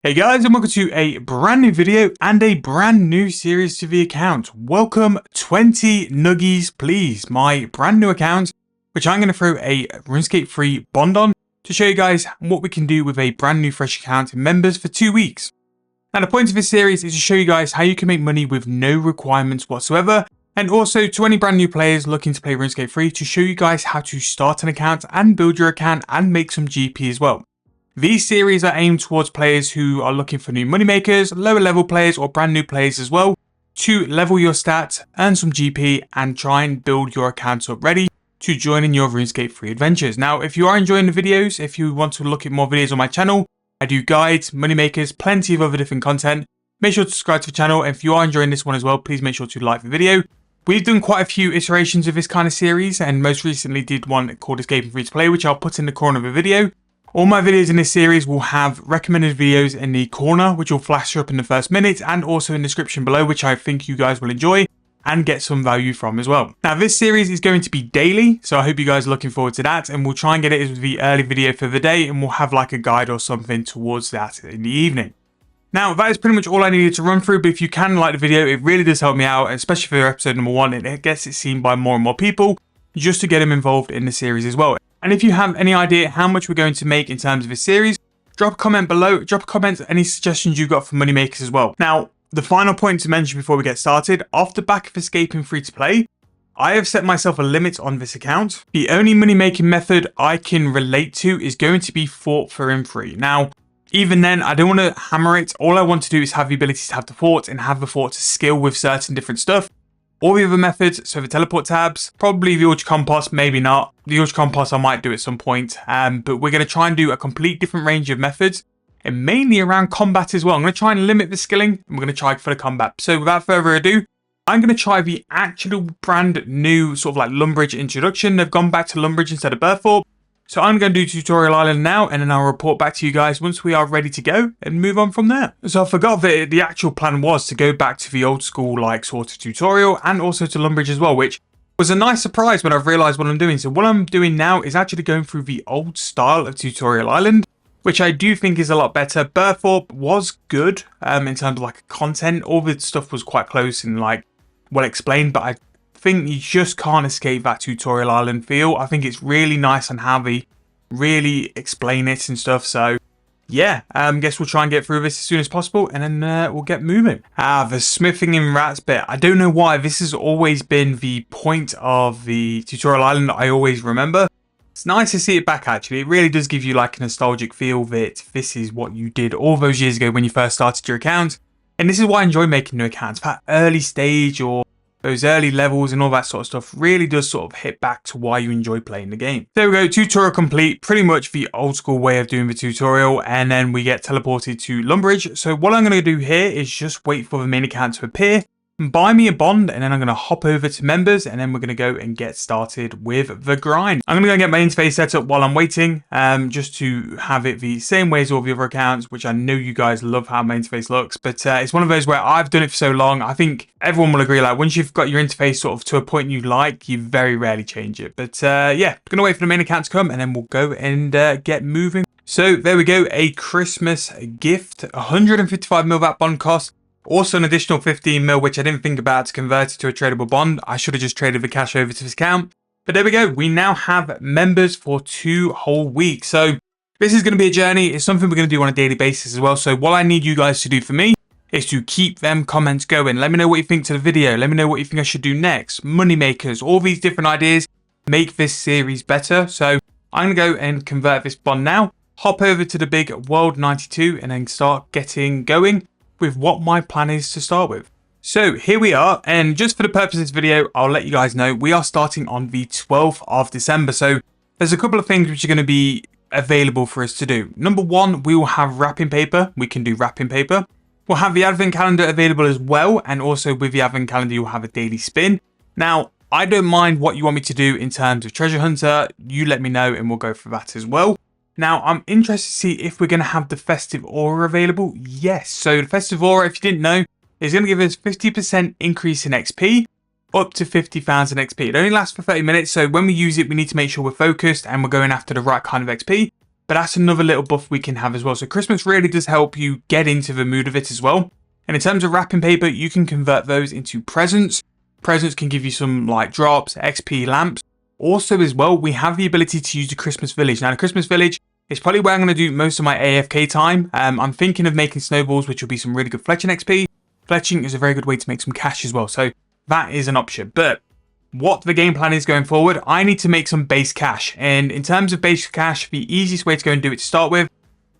Hey guys, and welcome to a brand new video and a brand new series to the account. Welcome 20 Nuggies Please, my brand new account, which I'm going to throw a Runescape free bond on to show you guys what we can do with a brand new fresh account and members for 2 weeks. Now the point of this series is to show you guys how you can make money with no requirements whatsoever, and also to any brand new players looking to play Runescape free to show you guys how to start an account and build your account and make some GP as well. These series are aimed towards players who are looking for new moneymakers, lower level players or brand new players as well, to level your stats, earn some GP and try and build your account up ready to join in your Runescape free adventures. Now if you are enjoying the videos, if you want to look at more videos on my channel, I do guides, moneymakers, plenty of other different content. Make sure to subscribe to the channel, and if you are enjoying this one as well, please make sure to like the video. We've done quite a few iterations of this kind of series, and most recently did one called Escaping Free to Play, which I'll put in the corner of the video. All my videos in this series will have recommended videos in the corner, which will flash up in the first minute, and also in the description below, which I think you guys will enjoy and get some value from as well. Now this series is going to be daily, so I hope you guys are looking forward to that, and we'll try and get it as the early video for the day, and we'll have like a guide or something towards that in the evening. Now that is pretty much all I needed to run through, but if you can like the video, it really does help me out, especially for episode number 1, and it gets it seen by more and more people, just to get them involved in the series as well. And if you have any idea how much we're going to make in terms of this series, drop a comment below, drop a comment any suggestions you've got for moneymakers as well. Now, the final point to mention before we get started, off the back of Escaping Free to Play, I have set myself a limit on this account. The only money making method I can relate to is going to be fort for in free. Now, even then, I don't want to hammer it. All I want to do is have the ability to have the fort and have the fort to skill with certain different stuff. All the other methods, so the teleport tabs, probably the Ultra Compost, maybe not. The Ultra Compost I might do at some point, but we're going to try and do a complete different range of methods, and mainly around combat as well. I'm going to try and limit the skilling, and we're going to try for the combat. So without further ado, I'm going to try the actual brand new sort of like Lumbridge introduction. They've gone back to Lumbridge instead of Burthorpe. So I'm going to do Tutorial Island now, and then I'll report back to you guys once we are ready to go and move on from there. So I forgot that the actual plan was to go back to the old school like sort of tutorial and also to Lumbridge as well, which was a nice surprise when I've realised what I'm doing. So what I'm doing now is actually going through the old style of Tutorial Island, which I do think is a lot better. Burthorpe was good in terms of like content. All the stuff was quite close and like well explained, but I think you just can't escape that Tutorial Island feel. I think it's really nice on how they really explain it and stuff. So yeah, guess we'll try and get through this as soon as possible, and then we'll get moving. The smithing in rats bit, I don't know why this has always been the point of the Tutorial Island that I always remember. It's nice to see it back actually. It really does give you like a nostalgic feel that this is what you did all those years ago when you first started your account, and this is why I enjoy making new accounts. That early stage or those early levels and all that sort of stuff really does sort of hit back to why you enjoy playing the game. There we go, tutorial complete, pretty much the old school way of doing the tutorial, and then we get teleported to Lumbridge. So what I'm going to do here is just wait for the main account to appear, buy me a bond, and then I'm going to hop over to members, and then we're going to go and get started with the grind. I'm going to go and get my interface set up while I'm waiting, just to have it the same way as all the other accounts, which I know you guys love how my interface looks, but it's one of those where I've done it for so long, I think everyone will agree, like once you've got your interface sort of to a point you like, you very rarely change it. But yeah, going to wait for the main account to come, and then we'll go and get moving. So there we go, a Christmas gift, 155 mil that bond cost. Also an additional 15 mil, which I didn't think about to convert it to a tradable bond. I should have just traded the cash over to this account. But there we go. We now have members for 2 whole weeks. So this is going to be a journey. It's something we're going to do on a daily basis as well. So what I need you guys to do for me is to keep them comments going. Let me know what you think to the video. Let me know what you think I should do next. Moneymakers, all these different ideas make this series better. So I'm going to go and convert this bond now. Hop over to the big World 92 and then start getting going with what my plan is to start with. So here we are, and just for the purpose of this video, I'll let you guys know we are starting on the 12th of December. So there's a couple of things which are going to be available for us to do. Number 1, we will have wrapping paper. We can do wrapping paper. We'll have the advent calendar available as well, and also with the advent calendar you'll have a daily spin. Now I don't mind what you want me to do in terms of treasure hunter. You let me know and we'll go for that as well. Now, I'm interested to see if we're going to have the Festive Aura available. Yes, so the Festive Aura, if you didn't know, is going to give us 50% increase in XP, up to 50,000 XP. It only lasts for 30 minutes, so when we use it, we need to make sure we're focused and we're going after the right kind of XP. but that's another little buff we can have as well. So Christmas really does help you get into the mood of it as well. And in terms of wrapping paper, you can convert those into presents. Presents can give you some like drops, XP, lamps. Also as well, we have the ability to use the Christmas Village. Now the Christmas Village is probably where I'm going to do most of my AFK time. I'm thinking of making snowballs, which will be some really good fletching XP. Fletching is a very good way to make some cash as well. So that is an option. But what the game plan is going forward, I need to make some base cash. And in terms of base cash, the easiest way to go and do it to start with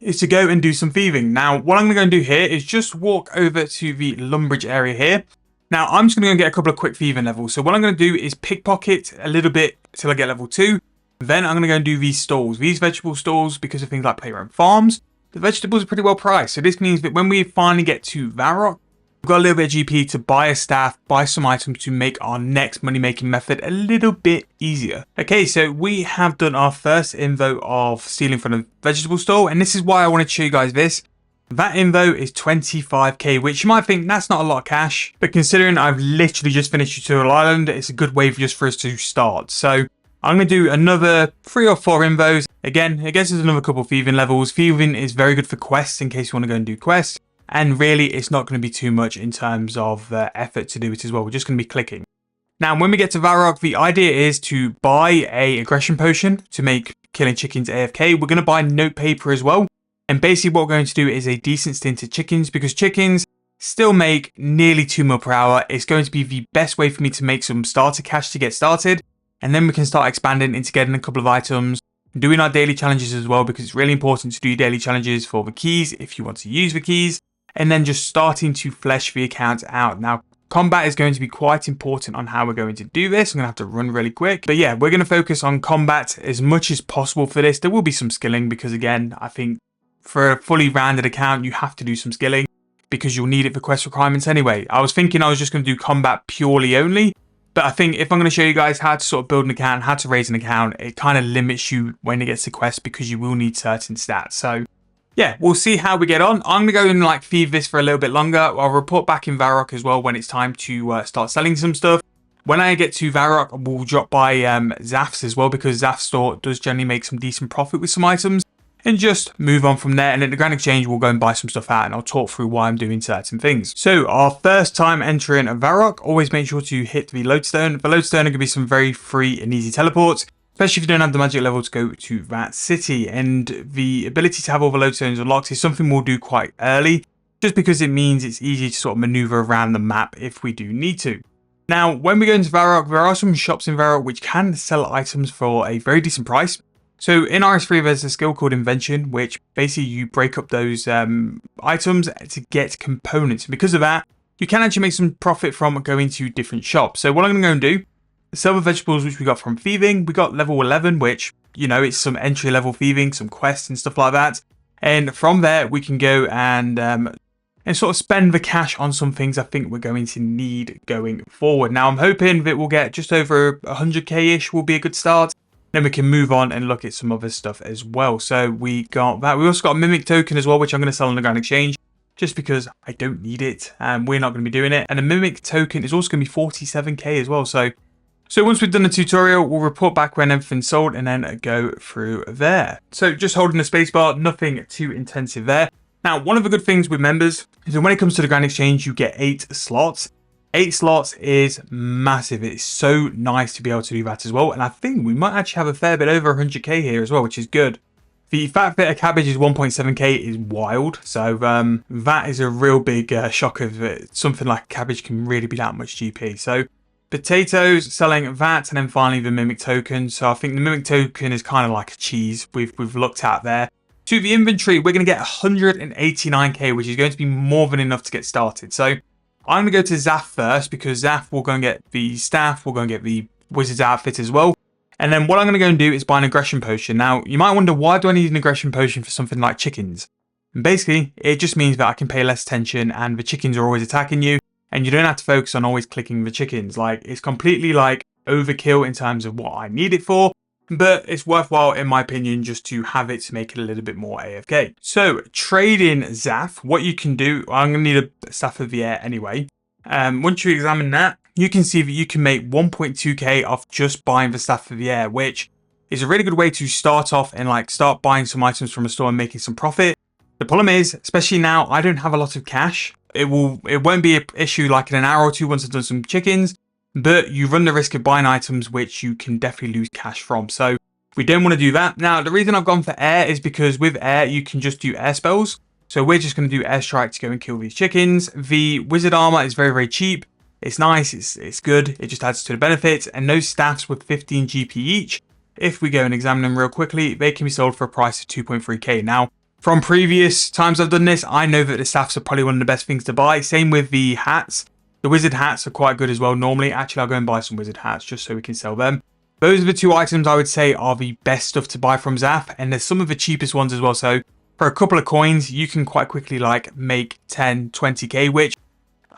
is to go and do some thieving. Now, what I'm going to go and do here is just walk over to the Lumbridge area here. Now, I'm just going to go and get a couple of quick thieving levels. So what I'm going to do is pickpocket a little bit till I get level 2. Then I'm going to go and do these stalls. These vegetable stalls, because of things like playground farms, the vegetables are pretty well priced. So this means that when we finally get to Varrock, we've got a little bit of GP to buy a staff, buy some items to make our next money-making method a little bit easier. Okay, so we have done our first invo of stealing from the vegetable stall, and this is why I wanted to show you guys this. That invo is 25k, which you might think that's not a lot of cash, but considering I've literally just finished Tutorial Island, it's a good way just for us to start. So I'm going to do another 3 or 4 invos. Again, I guess there's another couple of thieving levels. Thieving is very good for quests in case you want to go and do quests. And really, it's not going to be too much in terms of effort to do it as well. We're just going to be clicking. Now, when we get to Varrock, the idea is to buy a aggression potion to make killing chickens AFK. We're going to buy note paper as well. And basically what we're going to do is a decent stint of chickens, because chickens still make nearly 2 mil per hour. It's going to be the best way for me to make some starter cash to get started. And then we can start expanding into getting a couple of items, doing our daily challenges as well, because it's really important to do daily challenges for the keys if you want to use the keys. And then just starting to flesh the account out. Now, combat is going to be quite important on how we're going to do this. I'm going to have to run really quick. But yeah, we're going to focus on combat as much as possible for this. There will be some skilling because, again, I think for a fully rounded account, you have to do some skilling because you'll need it for quest requirements anyway. I was thinking I was just going to do combat purely only. But I think if I'm going to show you guys how to sort of build an account, how to raise an account, it kind of limits you when it gets to quest because you will need certain stats. So yeah, we'll see how we get on. I'm going to go and like thieve this for a little bit longer. I'll report back in Varrock as well when it's time to start selling some stuff. When I get to Varrock, we'll drop by Zaf's as well, because Zaf's store does generally make some decent profit with some items. And just move on from there. And at the Grand Exchange, we'll go and buy some stuff out, and I'll talk through why I'm doing certain things. So our first time entering Varrock, always make sure to hit the lodestone. The lodestone are going to be some very free and easy teleports, especially if you don't have the magic level to go to that city. And the ability to have all the lodestones unlocked is something we'll do quite early, just because it means it's easy to sort of maneuver around the map if we do need to. Now, when we go into Varrock, there are some shops in Varrock which can sell items for a very decent price. So in RS3, there's a skill called Invention, which basically you break up those items to get components. And because of that, you can actually make some profit from going to different shops. So what I'm going to go and do, sell the vegetables which we got from thieving. We got level 11, which, you know, it's some entry level thieving, some quests and stuff like that. And from there, we can go and sort of spend the cash on some things I think we're going to need going forward. Now, I'm hoping that we'll get just over 100k-ish will be a good start. Then we can move on and look at some other stuff as well. So we got that. We also got a Mimic token as well, which I'm going to sell on the Grand Exchange, just because I don't need it. We're not going to be doing it. And a Mimic token is also going to be 47k as well. So once we've done the tutorial, we'll report back when everything's sold and then go through there. So just holding the spacebar, nothing too intensive there. Now, one of the good things with members is that when it comes to the Grand Exchange, you get 8 slots. 8 slots is massive. It's so nice to be able to do that as well. And I think we might actually have a fair bit over 100k here as well, which is good. The fact that a cabbage is 1.7k is wild. So that is a real big shock of it. Something like a cabbage can really be that much GP. So potatoes, selling that, and then finally the Mimic token. So I think the Mimic token is kind of like a cheese we've looked at there. To the inventory, we're going to get 189k, which is going to be more than enough to get started. So I'm going to go to Zaf first, because Zaf will go and get the staff, we'll go and get the wizard's outfit as well. And then what I'm going to go and do is buy an aggression potion. Now, you might wonder, why do I need an aggression potion for something like chickens? And basically, it just means that I can pay less attention and the chickens are always attacking you. And you don't have to focus on always clicking the chickens. Like, it's completely like overkill in terms of what I need it for. But it's worthwhile, in my opinion, just to have it to make it a little bit more AFK. So, trading Zaf, what you can do, I'm going to need a staff of the air anyway. Once you examine that, you can see that you can make 1.2k off just buying the staff of the air, which is a really good way to start off and like start buying some items from a store and making some profit. The problem is, especially now, I don't have a lot of cash. It won't be an issue like in an hour or two once I've done some chickens, but you run the risk of buying items which you can definitely lose cash from. So we don't want to do that. Now, the reason I've gone for air is because with air, you can just do air spells. So we're just going to do airstrike to go and kill these chickens. The wizard armor is very, very cheap. It's nice, it's good, it just adds to the benefits. And those staffs with 15 GP each, if we go and examine them real quickly, they can be sold for a price of 2.3k. Now, from previous times I've done this, I know that the staffs are probably one of the best things to buy. Same with the hats. The wizard hats are quite good as well normally. Actually, I'll go and buy some wizard hats just so we can sell them. Those are the two items I would say are the best stuff to buy from Zaf, and there's some of the cheapest ones as well. So for a couple of coins, you can quite quickly like make 10, 20k, which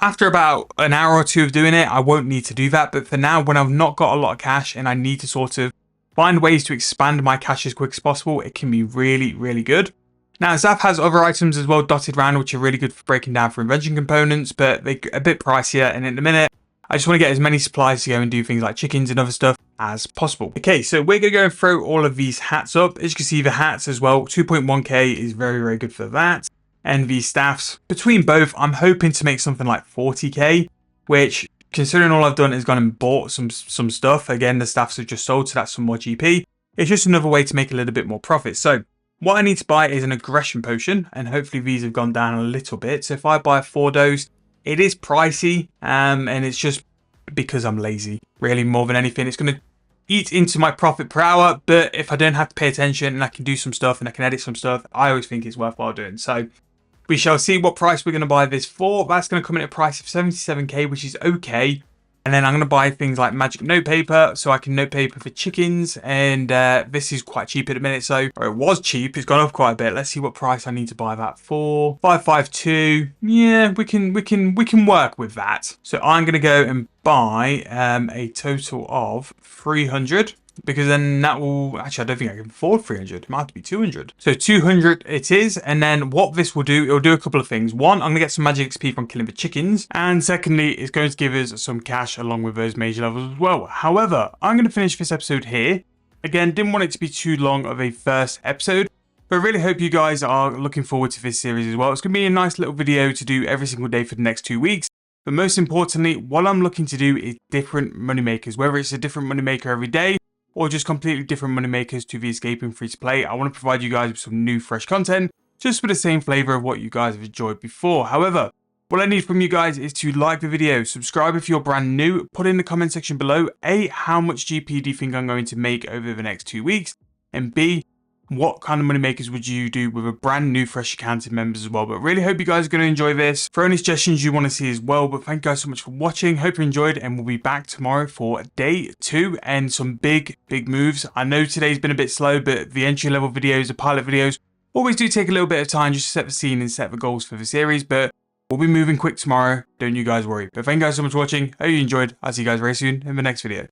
after about an hour or two of doing it, I won't need to do that. But for now, when I've not got a lot of cash and I need to sort of find ways to expand my cash as quick as possible, it can be really, really good. Now, Zaf has other items as well dotted around, which are really good for breaking down for invention components, but they're a bit pricier. And in a minute, I just want to get as many supplies to go and do things like chickens and other stuff as possible. Okay, so we're going to go and throw all of these hats up. As you can see, the hats as well, 2.1k is very, very good for that. And the staffs, between both, I'm hoping to make something like 40k, which, considering all I've done is gone and bought some stuff. Again, the staffs are just sold, so that's some more GP. It's just another way to make a little bit more profit. So what I need to buy is an aggression potion, and hopefully these have gone down a little bit. So if I buy 4 dose, it is pricey, and it's just because I'm lazy, really, more than anything. It's going to eat into my profit per hour, but if I don't have to pay attention and I can do some stuff and I can edit some stuff, I always think it's worthwhile doing. So we shall see what price we're going to buy this for. That's going to come in at a price of 77k, which is okay. And then I'm going to buy things like magic notepaper, so I can notepaper for chickens. And this is quite cheap at the minute, so or it was cheap. It's gone up quite a bit. Let's see what price I need to buy that for. 552. Yeah, we can work with that. So I'm going to go and buy a total of 300. Because then that will, actually I don't think I can afford 300, it might have to be 200. So 200 it is, and then what this will do, it will do a couple of things. One, I'm going to get some magic XP from killing the chickens, and secondly, it's going to give us some cash along with those major levels as well. However, I'm going to finish this episode here. Again, didn't want it to be too long of a first episode, but I really hope you guys are looking forward to this series as well. It's going to be a nice little video to do every single day for the next 2 weeks. But most importantly, what I'm looking to do is different money makers, whether it's a different money maker every day, or just completely different money makers to the escaping free to play. I want to provide you guys with some new fresh content, just with the same flavor of what you guys have enjoyed before. However, what I need from you guys is to like the video, subscribe if you're brand new, put in the comment section below, A, how much GP do you think I'm going to make over the next 2 weeks, and B, what kind of money makers would you do with a brand new fresh accounting members as well. But really hope you guys are going to enjoy this. Throw any suggestions you want to see as well. But thank you guys so much for watching. Hope you enjoyed, and we'll be back tomorrow for day 2 and some big moves. I know today's been a bit slow, but the entry level videos, the pilot videos, always do take a little bit of time just to set the scene and set the goals for the series. But we'll be moving quick tomorrow. Don't you guys worry. But thank you guys so much for watching. Hope you enjoyed. I'll see you guys very soon in the next video.